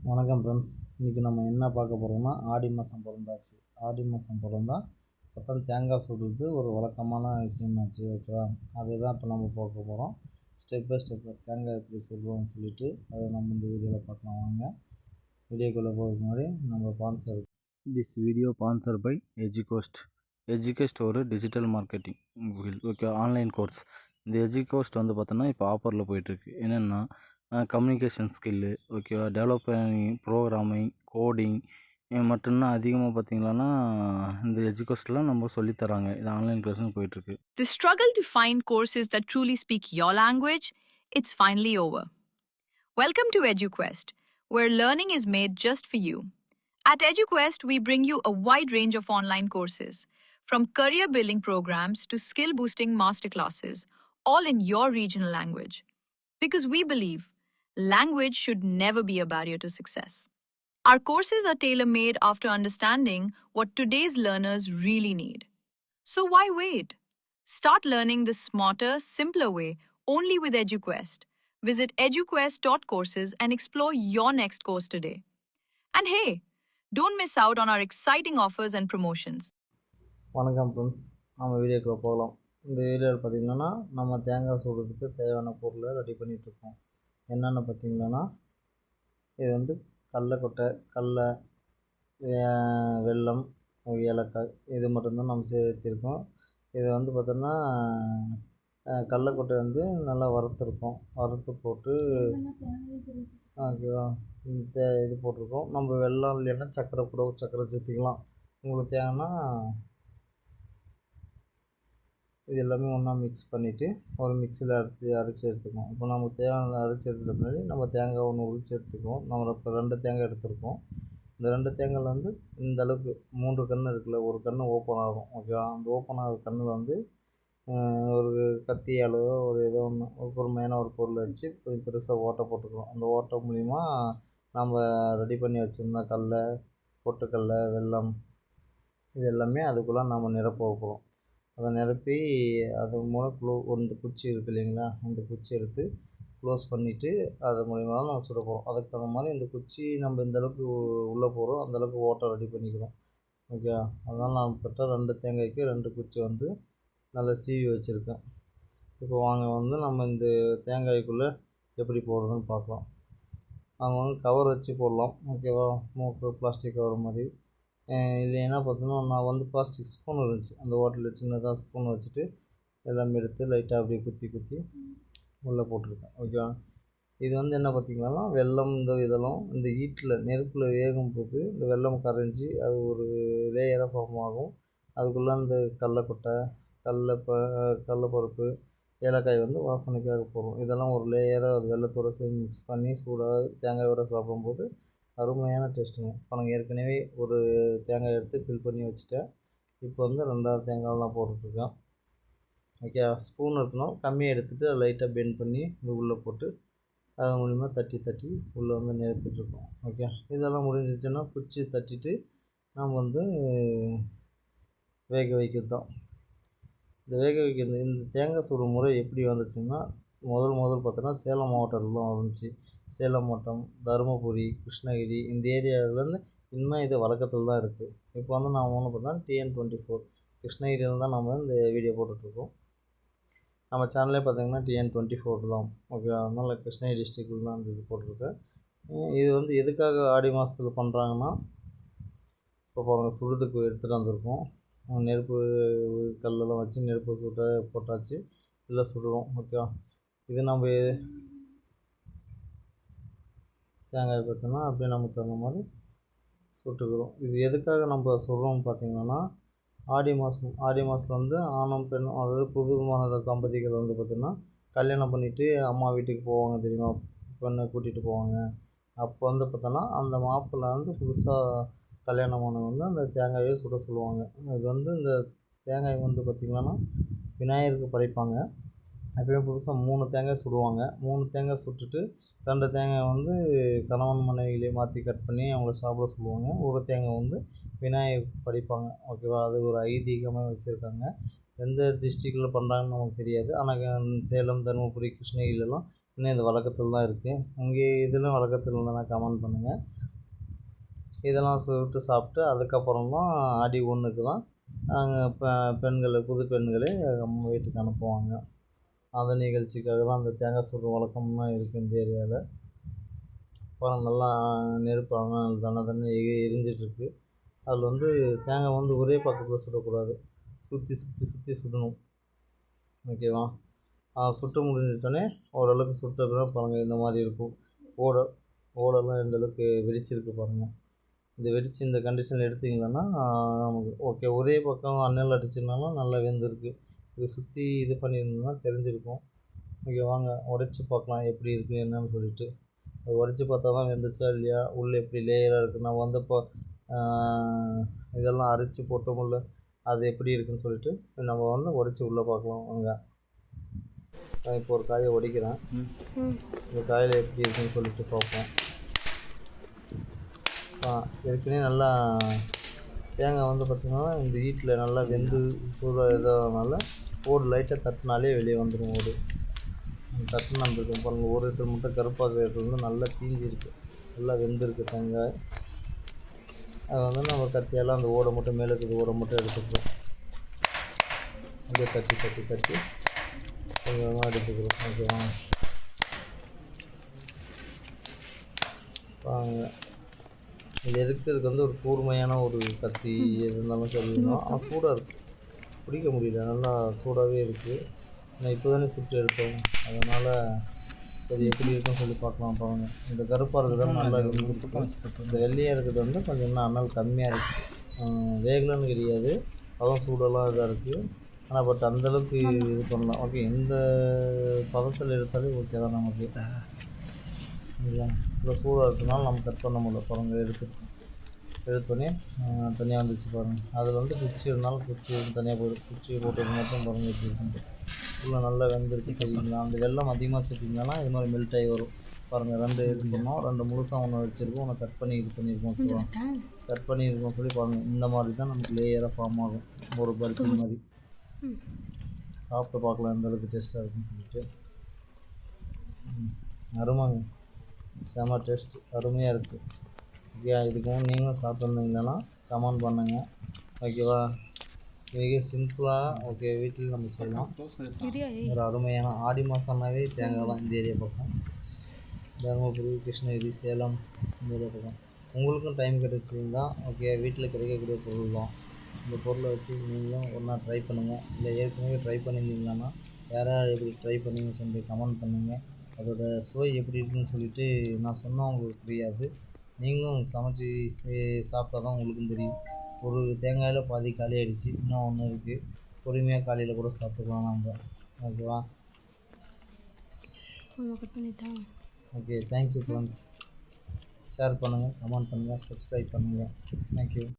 வணக்கம் ஃப்ரெண்ட்ஸ். இன்றைக்கி நம்ம என்ன பார்க்க போகிறோம்னா, ஆடி மாதம் பிறந்தாச்சு. ஆடி மாதம் பிறந்தா மொத்தம் தேங்காய் சுடுறது ஒரு வழக்கமான விஷயமாச்சு. ஓகேவா? அதுதான் இப்போ நம்ம பார்க்க போகிறோம். ஸ்டெப் பை ஸ்டெப் தேங்காய் எப்படி சுடுறோம்னு சொல்லிவிட்டு அதை நம்ம இந்த வீடியோவில் பார்க்கலாம். வாங்க வீடியோக்குள்ளே போகிறதுக்கு முன்னாடி நம்ம sponsor. This video sponsor by Educost. Educost ஒரு digital marketing okay online course. இந்த எஜுகோஸ்ட் வந்து பார்த்தோன்னா இப்போ ஆஃபரில் போயிட்டுருக்கு. என்னென்னா கம்யூனிகேஷன் ஸ்கில்லு, ஓகேவா, டெவலப்பிங், ப்ரோக்ராமிங், கோடிங் மட்டும்தான் அதிகமாக பார்த்தீங்களான்னா இந்த எஜுகோஸ்ட்லாம் நம்ம சொல்லித்தராங்க. இது ஆன்லைன் கிளாஸ்னு போயிட்டுருக்கு. The struggle to find courses that truly speak your language, it's finally over. Welcome to EduQuest, where learning is made just for you. At EduQuest, we bring you a wide range of online courses, from career building programs to skill boosting masterclasses, all in your regional language. Because we believe language should never be a barrier to success. Our courses are tailor made after understanding what today's learners really need. So why wait? Start learning the smarter, simpler way only with EduQuest. Visit eduquest.courses and explore your next course today. And hey, don't miss out on our exciting offers and promotions. வணக்கம் friends, நம்ம வீடியோக்குள்ளே போகலாம். இந்த வீடியோவில் பார்த்திங்கன்னா நம்ம தேங்காய் சுடுறதுக்கு தேவையான பொருளை ரெடி பண்ணிகிட்ருக்கோம். என்னென்னு பார்த்திங்கன்னா, இது வந்து கடலக்கொட்டை, கடலை, வெல்லம், ஏலக்காய், இது மட்டும்தான் நம்ம சேர்த்திருக்கோம். இது வந்து பார்த்தோன்னா கடலக்கொட்டை வந்து நல்லா வறுத்து போட்டு ஓகேவா, இது போட்டிருக்கோம். நம்ம வெல்லம் இல்லைன்னா சர்க்கரை கூட சர்க்கரை சேர்த்திக்கலாம். உங்களுக்கு தேவைன்னா இது எல்லாமே ஒன்றா மிக்ஸ் பண்ணிவிட்டு ஒரு மிக்சியில் அரைச்சி எடுத்துக்கணும். இப்போ நமக்கு தேவையான அரைச்சி எடுத்துகிட்ட பின்னாடி நம்ம தேங்காய் ஒன்று உரித்து எடுத்துக்குவோம். நம்ம இப்போ 2 தேங்காய் எடுத்துருக்கோம். இந்த 2 தேங்காயில் வந்து இந்த அளவுக்கு 3 கன்று இருக்குல்ல, ஒரு கன்று ஓப்பன் ஆகும். ஓகேவா? அந்த ஓப்பன் ஆகிற கன்றில் வந்து ஒரு கத்தியாலோ ஒரு ஏதோ ஒன்று ஒரு பொறுமையான ஒரு பொருளை வச்சு கொஞ்சம் பெருசாக ஓட்டை போட்டுக்கிறோம். அந்த ஓட்டை மூலிமா நம்ம ரெடி பண்ணி வச்சுருந்தா கடலை, பொட்டுக்கடலை, வெல்லம் இது எல்லாமே அதுக்குள்ளே நம்ம நிரப்ப போகிறோம். அதை நிரப்பி அது மூலம் இந்த குச்சி இருக்குது இல்லைங்களா, அந்த குச்சி எடுத்து க்ளோஸ் பண்ணிவிட்டு அது மூலிமா நம்ம சுட போகிறோம். அதுக்கு தகுந்த மாதிரி இந்த குச்சி நம்ம இந்த அளவுக்கு உள்ளே போகிறோம், அந்தளவுக்கு ஓட்டை ரெடி பண்ணிக்கிறோம். ஓகே, அதனால் நான் கிட்ட 2 தேங்காய்க்கு 2 குச்சி வந்து நல்லா சீவி வச்சுருக்கேன். இப்போ வாங்க வந்து நம்ம இந்த தேங்காய்க்குள்ளே எப்படி போடுறதுன்னு பார்க்கலாம். அவங்க வந்து கவர் வச்சு போடலாம். ஓகேவா? பிளாஸ்டிக் கவர் மாதிரி. இல்லைன்னா பார்த்தோன்னா நான் வந்து பிளாஸ்டிக் ஸ்பூன் இருந்துச்சு, அந்த ஹோட்டலில் சின்னதாக ஸ்பூன் வச்சுட்டு எல்லாமே எடுத்து லைட்டாக அப்படியே குத்தி உள்ளே போட்டிருக்கேன். ஓகேவா? இது வந்து என்ன பார்த்திங்கன்னா, வெல்லம் இதெல்லாம் இந்த ஹீட்டில் நெருப்பில் வேகும்போது இந்த வெல்லம் கரைஞ்சி அது ஒரு லேயராக ஃபார்ம் ஆகும். அதுக்குள்ளே அந்த கடலக்கொட்டை, கடலப்பருப்பு, ஏலக்காய் வந்து வாசனைக்காக போடுறோம். இதெல்லாம் ஒரு லேயராக அது வெல்லத்தோடு சேர்ந்து மிக்ஸ் பண்ணி சூடாக தேங்காயோடு சாப்பிடும்போது அருமையான டேஸ்ட்டுங்க. இப்போ நான் ஏற்கனவே ஒரு தேங்காய் எடுத்து ஃபில் பண்ணி வச்சுட்டேன். இப்போ வந்து 2வது தேங்காயெலாம் போட்டுட்ருக்கேன். ஓகே, ஸ்பூன் இருக்கணும், கம்மியாக எடுத்துகிட்டு அதை லைட்டாக பெண்ட் பண்ணி இது உள்ளே போட்டு அது மூலிமா தட்டி உள்ளே வந்து நிரப்பிட்டுருக்கோம். ஓகே, இதெல்லாம் முடிஞ்சிச்சுன்னா குச்சி தட்டிட்டு நம்ம வந்து வேக வைக்கிறது தான். இந்த வேக வைக்கிறது இந்த தேங்காய் சுடும் முறை எப்படி வந்துச்சுன்னா, முதல் பார்த்தோன்னா சேலம் மாவட்டத்தில் தான் வந்துச்சு. சேலம் மாவட்டம், தருமபுரி, கிருஷ்ணகிரி இந்த ஏரியாவிலேருந்து இன்னும் இது வழக்கத்தில் தான் இருக்குது. இப்போ வந்து நான் ஒன்று பார்த்தா TN24 கிருஷ்ணகிரியில் தான் நம்ம இந்த வீடியோ போட்டுட்ருக்கோம். நம்ம சேனலே பார்த்திங்கன்னா TN24 தான். ஓகே, அதனால் கிருஷ்ணகிரி டிஸ்ட்ரிக்டில் தான் இது போட்டிருக்கேன். இது வந்து எதுக்காக ஆடி மாதத்தில் பண்ணுறாங்கன்னா, இப்போ பாருங்கள், சுடுறதுக்கு எடுத்துகிட்டு வந்திருக்கோம். நெருப்பு கல்லெல்லாம் வச்சு நெருப்பு போட்டாச்சு, இதில் சுடுறோம். ஓகேவா? இது நம்ம தேங்காய் பார்த்தோன்னா அப்படியே நமக்கு தகுந்த மாதிரி சுட்டுக்கிறோம். இது எதுக்காக நம்ம சுடுறோம்னு பார்த்திங்கன்னா, ஆடி மாதம் வந்து ஆணும் பெண்ணும், அதாவது புதுமான தம்பதிகள் வந்து பார்த்திங்கன்னா கல்யாணம் பண்ணிவிட்டு அம்மா வீட்டுக்கு போவாங்க தெரியுமா, பெண்ணை கூட்டிகிட்டு போவாங்க. அப்போ வந்து பார்த்தோன்னா அந்த மாப்பிள்ளை வந்து புதுசாக கல்யாணமானவங்க வந்து அந்த தேங்காயை சுட சொல்லுவாங்க. இது வந்து இந்த தேங்காய் வந்து பார்த்திங்கன்னா விநாயகருக்கு படைப்பாங்க. எப்பயுமே புதுசாக 3 தேங்காய் சுடுவாங்க. 3 தேங்காய் சுட்டுட்டு 2 தேங்காய் வந்து கணவன் மனைவியிலே மாற்றி கட் பண்ணி அவங்கள சாப்பிட சொல்லுவாங்க. ஒரு தேங்காய் வந்து விநாயகருக்கு படைப்பாங்க. ஓகேவா? அது ஒரு ஐதீகமாக வச்சுருக்காங்க. எந்த டிஸ்ட்ரிக்டில் பண்ணுறாங்கன்னு நமக்கு தெரியாது. ஆனால் சேலம், தருமபுரி, கிருஷ்ணகிரிலலாம் இன்னும் இது வழக்கத்தில் தான் இருக்குது. உங்கள் இதிலும் வழக்கத்தில் இருந்தனா கமெண்ட் பண்ணுங்கள். இதெல்லாம் சுட்டு சாப்பிட்டு அதுக்கப்புறம் தான் ஆடி 1க்கு தான் பெண்களை புது பெண்களே நம்ம வீட்டுக்கு அனுப்புவாங்க. அந்த நிகழ்ச்சிக்காக தான் அந்த தேங்காய் சுடுற வழக்கம்லாம் இருக்குது இந்த ஏரியாவில். அப்புறம் நல்லா நெருப்பு தன்னை எரிஞ்சிட்ருக்கு. அதில் வந்து தேங்காய் வந்து ஒரே பக்கத்தில் சுடக்கூடாது, சுற்றி சுற்றி சுற்றி சுடணும். ஓகேவா? சுட்டு முடிஞ்சிச்சோடனே ஓரளவுக்கு சுட்ட பிறகு பாருங்கள் இந்த மாதிரி இருக்கும். ஓடெல்லாம் எந்தளவுக்கு வெடிச்சிருக்கு பாருங்கள். இந்த வெடித்து இந்த கண்டிஷனில் எடுத்திங்கன்னா நமக்கு ஓகே. ஒரே பக்கம் அனல் அடிச்சிருந்தாலும் நல்லா வெந்திருக்கு. இது சுற்றி இது பண்ணியிருந்தோம்னா தெரிஞ்சிருக்கும். ஓகே, வாங்க உடைச்சி பார்க்கலாம் எப்படி இருக்குது என்னன்னு சொல்லிட்டு. அது உடைச்சி பார்த்தா தான் வெந்துச்சா இல்லையா, உள்ளே எப்படி லேயராக இருக்குது. நம்ம வந்து இப்போ இதெல்லாம் அரைச்சி போட்டோமில்ல, அது எப்படி இருக்குதுன்னு சொல்லிட்டு நம்ம வந்து உடைச்சி உள்ளே பார்க்கலாம். வாங்க, நான் இப்போ ஒரு காயை உடைக்கிறேன். இந்த காயில் எப்படி இருக்குதுன்னு சொல்லிட்டு பார்ப்போம். ஏற்கனவே நல்லா தேங்காய் வந்து பார்த்திங்கன்னா இந்த ஹீட்டில் நல்லா வெந்து சூடாக இதாகிறதுனால ஓடு லைட்டாக தட்டினாலே வெளியே வந்துடும். ஓடு தட்டுனா இருக்கும் பாருங்கள். ஒரு இடத்துல மட்டும் கருப்பாக இருக்கிறது வந்து நல்லா தீஞ்சிருக்கு, நல்லா வெந்திருக்கு தேங்காய். அதை வந்து நம்ம கத்தியால் அந்த ஓடை மட்டும் மேலே இருக்கிற ஓடை மட்டும் எடுத்துக்கிறோம். அப்படியே தட்டி தட்டி தட்டி கொஞ்சமாக எடுத்துக்கிறோம். ஓகேவா? வாங்க, இது எடுக்கிறதுக்கு வந்து ஒரு கூர்மையான ஒரு கத்தி எது இருந்தாலும் சொல்லிடணும். ஆனால் சூடாக இருக்குது, பிடிக்க முடியல, நல்லா சூடாகவே இருக்குது. நான் இப்போ தானே சுட்டு எடுத்தோம், அதனால் சரி எப்படி இருக்குன்னு சொல்லி பார்க்கலாம். பாருங்கள், இந்த கருப்பாக இருக்கிறது நல்லா இருக்கும். இந்த வெள்ளையாக இருக்கிறது வந்து கொஞ்சம் இன்னும் அனல் கம்மியாக இருக்குது. வேகலன்னு கிடையாது, அதுவும் சூடெல்லாம் இதாக இருக்குது. ஆனால் பட் அந்தளவுக்கு இது பண்ணலாம். ஓகே, இந்த பதத்தில் எடுத்தாலே ஓகே தான் நமக்கு. இல்லை இப்போ சூடாக இருக்கிறதுனால நம்ம கட் பண்ண முடியல. பாருங்கள், எடுத்தோடனே தனியாக வந்துச்சு பாருங்கள். அதில் வந்து குச்சி இருந்தாலும் குச்சி தனியாக போய்டும். குச்சி போட்டது மட்டும் பாருங்கள் எப்படி இருக்குன்ட்டு. ஃபுல்லாக நல்லா வெந்திருக்கு தெரியுங்களா? அந்த வெல்லம் அதிகமாக சேர்த்திங்கன்னா இது மாதிரி மெல்ட் ஆகி வரும். பாருங்கள், 2 இது பண்ணோம், 2 முழுசாக ஒன்று வச்சுருக்கோம், ஒன்று கட் பண்ணி இது பண்ணியிருக்கோம். ஓகேவா? கட் பண்ணியிருக்கோம் சொல்லி பாருங்கள். இந்த மாதிரி தான் நமக்கு லேயராக ஃபார்ம் ஆகும், ஒரு பருப்பு மாதிரி. சாப்பிட்டு பார்க்கலாம் எந்த அளவுக்கு டேஸ்ட்டாக இருக்குன்னு சொல்லிட்டு. அருமைங்க, செம டேஸ்ட்டு, அருமையாக இருக்குது. ஓகே, இதுக்கும் நீங்களும் சாப்பிட்ருந்தீங்கன்னா கமெண்ட் பண்ணுங்கள். ஓகேவா? மிக சிம்பிளாக ஓகே வீட்டில் நம்ம செய்யலாம். ஒரு அருமையான ஆடி மாதம்னாவே தேங்காய் தான் இந்த ஏரியா பக்கம். தருமபுரி, கிருஷ்ணகிரி, சேலம் இந்த ஏரியா பக்கம். உங்களுக்கும் டைம் கிடச்சிருந்தா ஓகே, வீட்டில் கிடைக்கக்கூடிய பொருள் தான். இந்த பொருளை வச்சு நீங்களும் ஒன்றா ட்ரை பண்ணுங்கள். இல்லை ஏற்கனவே ட்ரை பண்ணியிருந்தீங்கன்னா யார் யார் எப்படி ட்ரை பண்ணிங்கன்னு சொல்லிட்டு கமெண்ட் பண்ணுங்கள். அதோடய சுவை எப்படி இருக்குன்னு சொல்லிவிட்டு நான் சொன்னால் உங்களுக்கு புரியாது. நீங்களும் சமைச்சி சாப்பிட்டா தான் உங்களுக்கும் தெரியும். ஒரு தேங்காயில் பாதி காலி ஆகிடுச்சு, இன்னும் ஒன்று இருக்குது. பொறுமையாக காலையில் கூட சாப்பிட்டுக்கலாம் நம்ம. ஓகேவா? Okay, thank you friends. ஷேர் பண்ணுங்கள், கமெண்ட் பண்ணுங்கள், சப்ஸ்கிரைப் பண்ணுங்கள். தேங்க்யூ.